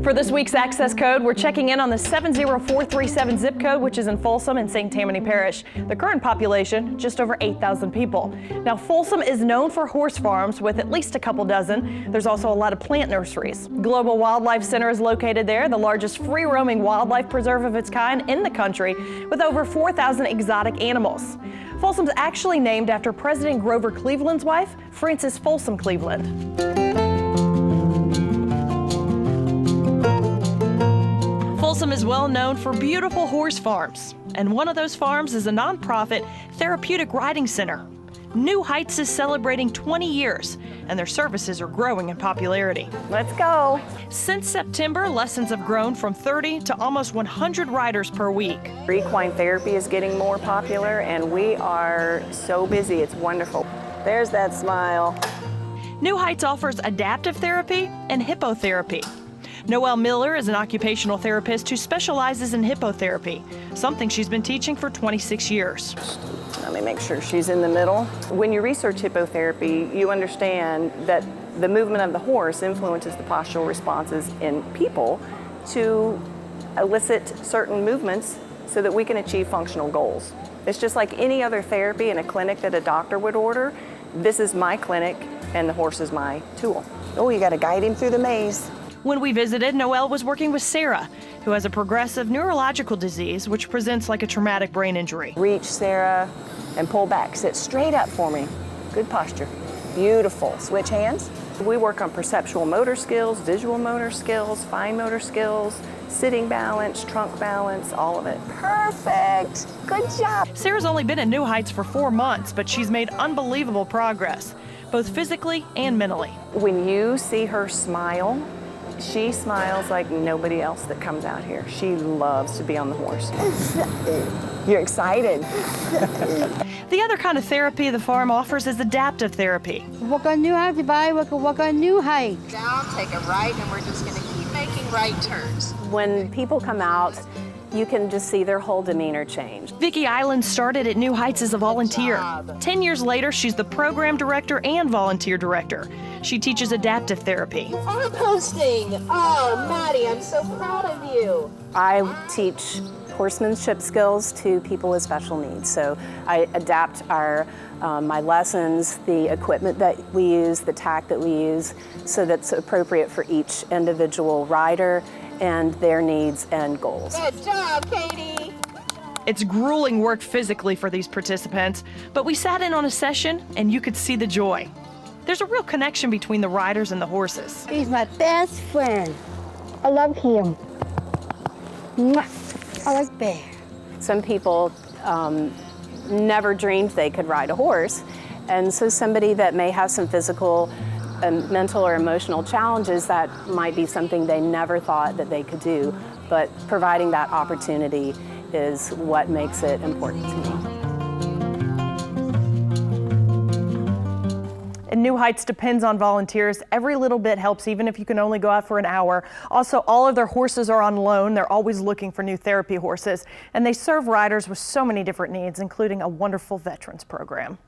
For this week's Access Code, we're checking in on the 70437 zip code, which is in Folsom and St. Tammany Parish. The current population, just over 8,000 people. Now, Folsom is known for horse farms with at least a couple dozen. There's also a lot of plant nurseries. Global Wildlife Center is located there, the largest free-roaming wildlife preserve of its kind in the country, with over 4,000 exotic animals. Folsom's actually named after President Grover Cleveland's wife, Frances Folsom Cleveland. Folsom is well known for beautiful horse farms, and one of those farms is a nonprofit Therapeutic Riding Center. New Heights is celebrating 20 years, and their services are growing in popularity. Let's go. Since September, lessons have grown from 30 to almost 100 riders per week. Equine therapy is getting more popular, and we are so busy. It's wonderful. There's that smile. New Heights offers adaptive therapy and hippotherapy. Noelle Miller is an occupational therapist who specializes in hippotherapy, something she's been teaching for 26 years. Let me make sure she's in the middle. When you research hippotherapy, you understand that the movement of the horse influences the postural responses in people to elicit certain movements so that we can achieve functional goals. It's just like any other therapy in a clinic that a doctor would order. This is my clinic, and the horse is my tool. Oh, you got to guide him through the maze. When we visited, Noelle was working with Sarah, who has a progressive neurological disease which presents like a traumatic brain injury. Reach, Sarah, and pull back. Sit straight up for me. Good posture. Beautiful. Switch hands. We work on perceptual motor skills, visual motor skills, fine motor skills, sitting balance, trunk balance, all of it. Perfect. Good job. Sarah's only been at New Heights for 4 months, but she's made unbelievable progress, both physically and mentally. When you see her smile, she smiles like nobody else that comes out here. She loves to be on the horse. You're excited. The other kind of therapy the farm offers is adaptive therapy. Walk on New Heights, bye. Walk on New Heights. Down, take a right, and we're just going to keep making right turns. When people come out, you can just see their whole demeanor change. Vicki Island started at New Heights as a volunteer. 10 years later, she's the program director and volunteer director. She teaches adaptive therapy. Arm posting. Oh, Maddie, I'm so proud of you. I teach horsemanship skills to people with special needs. So I adapt my lessons, the equipment that we use, the tack that we use, so that's appropriate for each individual rider and their needs and goals. Good job, Katie. It's grueling work physically for these participants, but we sat in on a session and you could see the joy. There's a real connection between the riders and the horses. He's my best friend. I love him. Mwah. I like Bear. Some people never dreamed they could ride a horse, and so somebody that may have some physical, mental or emotional challenges, that might be something they never thought that they could do, but providing that opportunity is what makes it important to me. And New Heights depends on volunteers. Every little bit helps, even if you can only go out for an hour. Also, all of their horses are on loan. They're always looking for new therapy horses, and they serve riders with so many different needs, including a wonderful veterans program.